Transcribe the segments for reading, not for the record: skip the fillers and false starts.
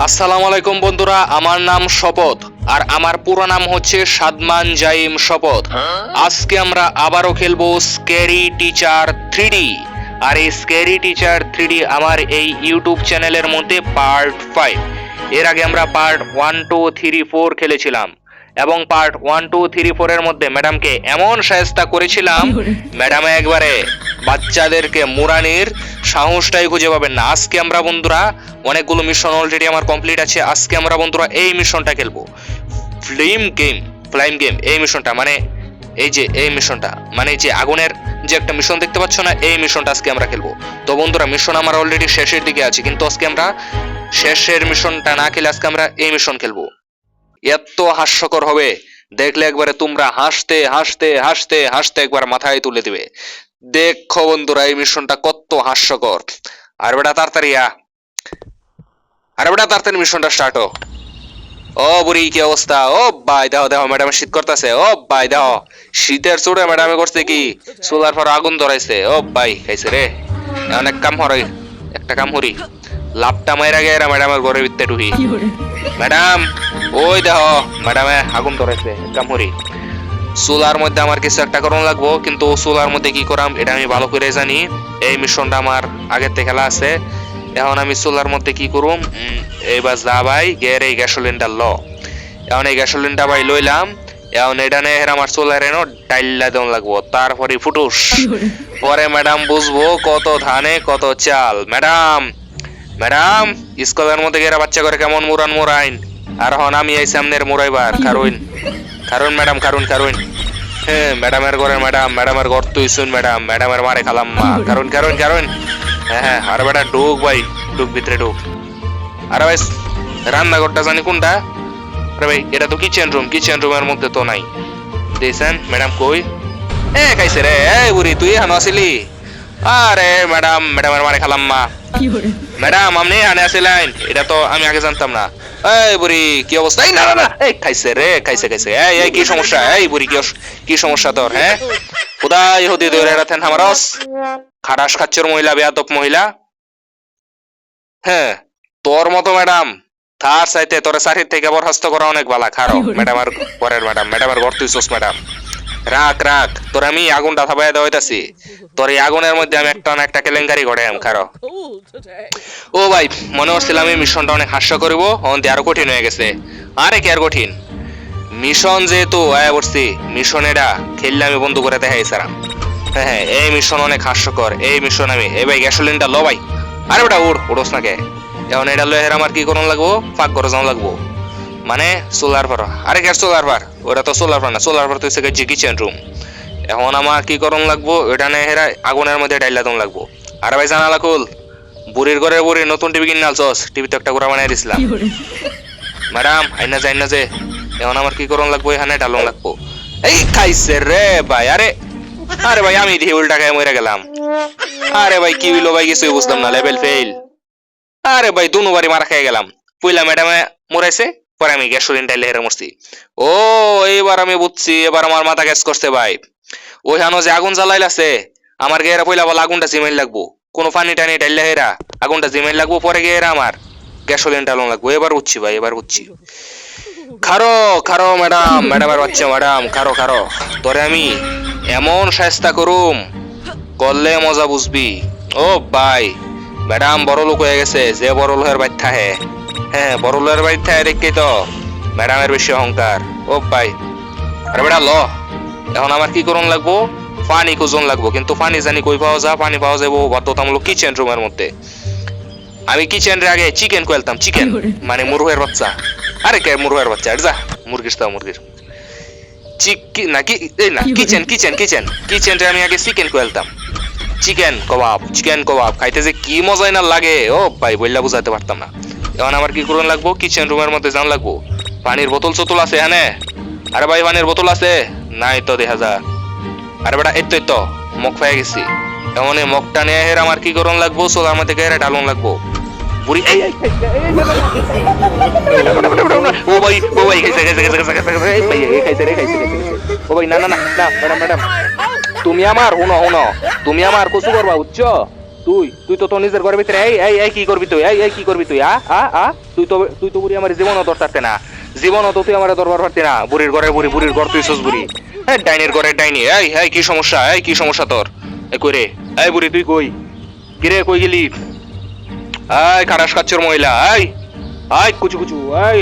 আসসালামু আলাইকুম বন্ধুরা, আমার নাম শপথ আর আমার পুরো নাম হচ্ছে সাদমান জাইম শপথ। আজকে আমরা আবারও খেলবো স্ক্যারি টিচার 3D। আর এই স্ক্যারি টিচার 3D আমার এই ইউটিউব চ্যানেলের মধ্যে পার্ট 5। এর আগে আমরা পার্ট 1 2 3 4 খেলেছিলাম এবং পার্ট 1 2 3 4 এর মধ্যে ম্যাডামকে এমন শায়েস্তা করেছিলাম, ম্যাডাম একবারে বাচ্চাদেরকে মুরানির সাহসটাই খুঁজে পাবেন না। আজকে আমরা বন্ধুরা অনেকগুলো মিশন অলরেডি আমার কমপ্লিট আছে। আজকে আমরা বন্ধুরা এই মিশনটা খেলবো, ফ্লাইম গেম। এই মিশনটা মানে এই মিশনটা মানে যে আগুনের যে একটা মিশন দেখতে পাচ্ছ না, এই মিশনটা আজকে আমরা খেলবো। তো বন্ধুরা মিশন আমার অলরেডি শেষের দিকে আছে, কিন্তু আজকে আমরা শেষের মিশনটা না খেলে আজকে আমরা এই মিশন খেলবো। এত হাস্যকর হবে, দেখলে একবারে তোমরা হাসতে হাসতে হাসতে হাসতে একবার মাথায় তুলে দিবে। দেখো বন্ধুরা এই মিশনটা কত হাস্যকর। আর বেটা তাড়াতাড়ি মিশনটা স্টার্ট হোক। ও বুড়ি কি অবস্থা? ও ভাই দেখো দেখো ম্যাডাম শীত করতেছে। ও ভাই দেখো শীতের চোটে ম্যাডামে করছে কি সোলার পর আগুন ধরাইছে। ও ভাই খাইছে রে। অনেক কাম হরাই, একটা কাম হরি লাপটা মাইরা গিয়ে এরা ম্যাডামের ঘরের ভিতরে ঢুকি। ম্যাডাম ওই দেখো ম্যাডামে আগুন ধরাইছে, কাম হরি। সোলার মধ্যে আমার কিছু একটা করণ লাগবো, কিন্তু সোলার মধ্যে কি করাম এটা আমি ভালো করে জানি। এই মিশনটা আমার আগের থেকে খেলা আছে। এখন আমি সোলার মধ্যে কি করুম, এইবার যা ভাই গের এই গ্যাসোলিনটা ল। এখন এই গ্যাসোলিনটা ভাই লইলাম। এখন এটা নিয়ে আমার সোলার এনো ডাইল্লা দেওয়া লাগবো, তারপরে ফুটুস। পরে ম্যাডাম বুঝবো কত ধানে কত চাল। ম্যাডাম স্কুলের মধ্যে গেরা বাচ্চা করে কেমন মুরাইন। আর হন আমি এই সামনের মুরাইবার কারণ ম্যাডাম হ্যাঁ ম্যাডামের ঘরের ম্যাডামের ঘর তুই শুন ম্যাডামের মারে খালাম মা কারণ হ্যাঁ আর বেটা ঢুক ভাই, ঢুক ভিতরে ঢুক। আরে ভাই রান্নাঘরটা জানি কোনটা? আরে ভাই এটা তো কিচেন রুমের মধ্যে তো নাই। দেখছেন ম্যাডাম কই? খাইছে রে। এই বুড়ি তুই এখানে আসিলি? আরে ম্যাডামের মারে খালাম মা। ম্যাডাম আপনি এখানে আসিলেন, এটা তো আমি আগে জানতাম না। এই বুড়ি কি অবস্থা? এই না এই খাইছে রে, খাইছে। এই কি সমস্যা? এই বুড়ি কি সমস্যা তোর? হ্যাঁ খুদাই হদি ধরে রাখেন আমারস খাটাস খাচ্চর মহিলা, বেয়াদব মহিলা। হ্যাঁ তোর মতো ম্যাডাম তার চাইতে তোর চারির থেকে বরখাস্ত করা অনেক ভালো। খারো ম্যাডামের ঘরের ম্যাডামের ঘর তুই চোস ম্যাডাম। রাখ তোর আমি আগুনটা থাবাই দেওয়াইতাছি। তোর এই আগুনের মধ্যে আমি একটা কেলেঙ্কারি ঘটে খারো। ও ভাই মনে হচ্ছিলাম এই মিশনটা অনেক হাস্য করিব, অন্তে আরো কঠিন হয়ে গেছে। আরে কি আর কঠিন মিশন যেহেতু আয়া পড়ছি, মিশন এটা খেললে আমি বন্ধু করে দেখাই সারাম। হ্যাঁ এই মিশন অনেক হাস্যকর। এই মিশন আমি এই ভাই গ্যাসোলিনটা লো ভাই। আরে বেটা উড়োস না কে? এখন এটা লয়ে আমার কি করণ লাগবো? ফাঁক করে যাওয়া লাগবো, মানে সোলার পার। আরে কে সোলার পার? ওটা তো সোলার পার না, সোলার পার তো হচ্ছে কিচেন রুম। এখন আমার কি করণ লাগবো? এটা নিয়ে হেরা আগুনের মধ্যে ডাইলা দম লাগবো। আরে ভাই জানালা খুল। বুড়ির ঘরে বুড়ি নতুন টিভি কিনে আলছস, টিভি তো একটা গুড়া বানাই দিছিলাম। ম্যাডাম আইনা যে এখন আমার কি করণ লাগবো? এখানে ডালন লাগবো। এই খাইছে রে ভাই। আরে ভাই আমি দিয়ে উল্টা খাই মরে গেলাম। আরে ভাই কি হইলো ভাই কিছুই বুঝলাম না, লেভেল ফেল। আরে ভাই দুবারই মারা খেয়ে গেলাম। পয়লা ম্যাডামে মরাইছে, পরে আমি গ্যাসোলিন ডাইলে হেরে মরছি। ও এইবার আমি বুঝছি, এবার আমার মাথা গ্যাস করছে ভাই। ওইখানে যে আগুন জ্বালাইল আছে আমার গেরা পয়লা বল আগুনটা জিমাইল লাগবো, কোনো পানি টানি ডাইলে হেরা আগুনটা জিমাইল লাগবো, পরে গেরা আমার গ্যাসোলিন ডালন লাগবো। এবার বুঝছি ভাই, এবার বুঝছি। খারো ম্যাডামের বাচ্চা ম্যাডাম খারো তোরে আমি এমন শায়েস্তা করুম, করলে মজা বুঝবি। ও ভাই ম্যাডাম বড় লোক হয়ে গেছে, যে বড় লোকের বাইর থাহে। হ্যাঁ বড় লোকের বাইর থাহে দেখি তো ম্যাডামের বেশি অহংকার। ও ভাই আরে বেটা ল। এখন আমার কি করণ লাগবো? পানি খুঁজন লাগবো, কিন্তু পানি জানি কই পাওয়া যায়? পানি পাওয়া যাবো বাধ্যতামূলক কিচেন রুমের মধ্যে। আমি কিচেন রে আগে চিকেন কইলতাম, চিকেন মানে মুরগের বাচ্চা। আরে কে মুরগের বাচ্চা? এটা যা মুরগির নাকি এই না কিচেন রে আমি আগে চিকেন কইলতাম। চিকেন কবাব খাইতে যে কি মজাই না লাগে, ও ভাই বললা বুঝাতে পারতাম না। এখন আমার কি করণ লাগবো? কিচেন রুমের মধ্যে যান লাগবো। পানির বোতল চতুল আছে এখানে? আরে ভাই পানির বোতল আছে? নাই তো দেখা যা। আরে বেটা এই তো মগ পেয়ে গেছি। এমন এই মগটা নিয়ে হের আমার কি করণ লাগবো? সোলার মধ্যে গেরে ঢালন লাগবো। বুড়ি ও ভাই খাইছে রে। ও ভাই না ম্যাডাম তুমি আমার হুনো তুমি আমার কচু করবা বুঝছো? তুই তো নিজের ঘরের ভিতরে এই কি করবি তুই এই কি করবি তুই তুই তো বুড়ি আমার জীবনও ধরতে না জীবনও তো তুই আমার দরবার পারতি না বুড়ির ঘরে বুড়ির ঘর তুই সস বুড়ি হ্যাঁ ডাইনির ঘরে ডাইনি এই কি সমস্যা তোর কই রে এই বুড়ি তুই কই কিরে কই গেলি এই খারাস কাচ্চর মহিলা এই কুচু এই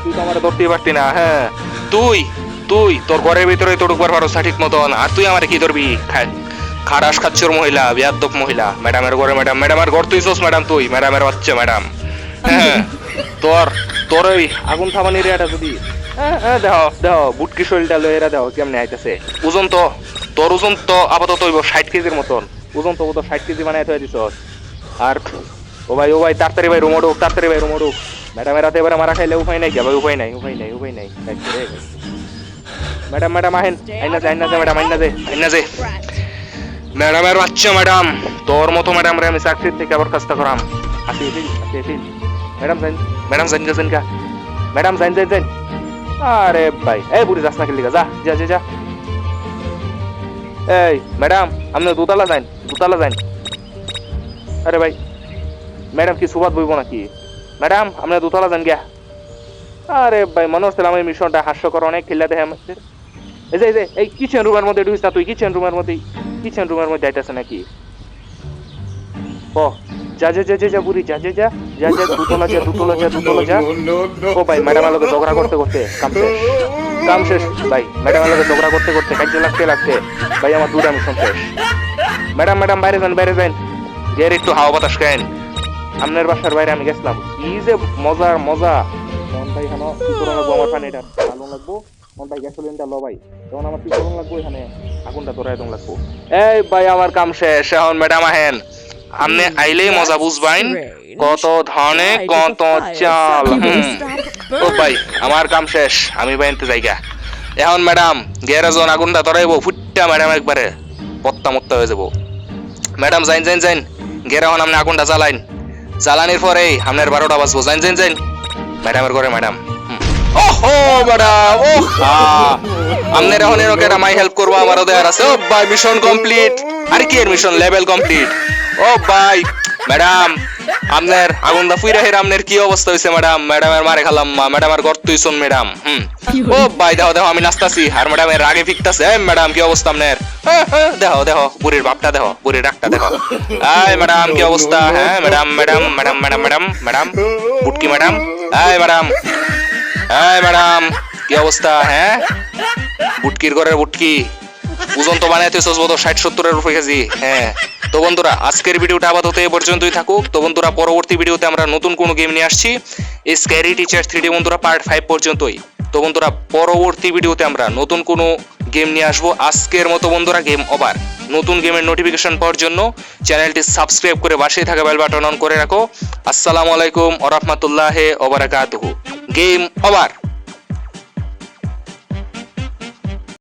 তুই তো আমার ধরতেই পারতি না হ্যাঁ তুই তোর ঘরের ভিতরে তো ঢুকবার পারো সঠিক মতন আর তুই আমার কি ধরবি খারাস খাচ্চর মহিলা বেয়াদব মহিলা ম্যাডামের ঘরে ম্যাডামের ঘর তুই সোস ম্যাডাম তুই ম্যাডামের বাচ্চা ম্যাডাম হ্যাঁ তোর ওই আগুন থামানির এটা যদি দেহ বুটকি শরীরটা লয়ে এরা দেহ কেমনে আইতাছে তোর ওজন তো আপাতত 60 কেজির মতন ওজন তো 60 কেজি বানায় থয়ে দিছ আর ও ভাই তাড়াতাড়ি ভাই রুমো ঢুক ম্যাডামের রাতে এবারে মারা খাইলে উপায় নাই ভাই উপায় নাই ম্যাডাম আহেন আইনা যে ম্যাডাম আইনা যে ম্যাডামের বাচ্চা ম্যাডাম তোর মতো ম্যাডাম রে আমি চাকরির থেকে আবার কাজটা করাম আসি ম্যাডাম যাইন আরে ভাই এই বুড়ি যাস না খেলি যা এই ম্যাডাম আপনি দুতলা যাইন আরে ভাই ম্যাডাম কি সুবাদ বইব নাকি ম্যাডাম আপনি দুতলা যান গিয়া আরে ভাই মনে হচ্ছে আমার মিশনটা হাস্যকর অনেক খেলা দেখে আমাদের এই যে এই কিচেন রুমের মধ্যে ঢুকিস না তুই কিচেন রুমের মধ্যে যাইতেছে নাকি ও যা বুড়ি যা দুতলা যা ও ভাই ম্যাডামের লগে ঝগড়া করতে কাম শেষ ভাই ম্যাডামের লগে ঝগড়া করতে কাজে লাগতে ভাই আমার দুটা মিশন শেষ ম্যাডাম বাইরে যান গিয়ে একটু হাওয়া বাতাস খান আপনার বাসার বাইরে আমি গেছিলাম কি যে মজা মন ভাই এখানে কি করে লাগবো আমার পানিটা ভালো লাগবো মন ভাই গ্যাসোলিনটা লো ভাই তখন আমার কি করে লাগবো এখানে আগুনটা ধরাই দম লাগবো এই ভাই আমার কাম শেষ এখন ম্যাডাম আহেন আপনি আইলেই মজা বুঝবাইন কত ধনে কত চাল ও ভাই আমার কাম শেষ আমি বাইনতে যাইগা এখন ম্যাডাম গ্যারেজন আগুনটা ধরাইবো ফুটটা ম্যাডাম একবারে পত্তা মত্তা হয়ে যাবো ম্যাডাম যাইন গেরে এখন আপনি আগুনটা জ্বালানির পরে আপনার 12টা বাজবো যাইন ম্যাডামের ঘরে ম্যাডাম ওহো ম্যাডাম আপনার এখন এরকম মাই হেল্প করবো আমারও দেয়ার আছে ও ভাই মিশন কমপ্লিট আর কি এর মিশন লেভেল কমপ্লিট ও ভাই ম্যাডাম আপনার আগুনটা ফুইরা হের আপনার কি অবস্থা হয়েছে ম্যাডামের মারে খালাম ম্যাডামের ঘর তুই শোন ম্যাডাম ও ভাই দেখো আমি নাচতাছি আর ম্যাডামের রাগে ফিকতাছে ম্যাডাম কি অবস্থা আপনার দেখো বুড়ির বাপটা দেখো বুড়ির ডাকটা দেখো এই ম্যাডাম কি অবস্থা হ্যাঁ ম্যাডাম বুটকি ম্যাডাম ম্যাডাম কি অবস্থা হ্যাঁ বুটকির ঘরের বুটকি ওজন তো বানাইতে 60-70 উপরে কেজি হ্যাঁ তো বন্ধুরা আজকের ভিডিওটা আপাতত এই পর্যন্তই থাকুক তো বন্ধুরা পরবর্তী ভিডিওতে আমরা নতুন কোনো গেম নিয়ে আসছি স্ক্যারি টিচার 3D বন্ধুরা পার্ট 5 পর্যন্তই তো বন্ধুরা পরবর্তী ভিডিওতে আমরা নতুন কোনো গেম নিয়ে আসবো আজকের মতো বন্ধুরা গেম ওভার নতুন গেমের নোটিফিকেশন পাওয়ার জন্য চ্যানেলটি সাবস্ক্রাইব করে পাশেই থাকা বেল বাটন অন করে রাখো আসসালামু আলাইকুম ওয়া রাহমাতুল্লাহি ওয়া বারাকাতুহু গেম ওভার।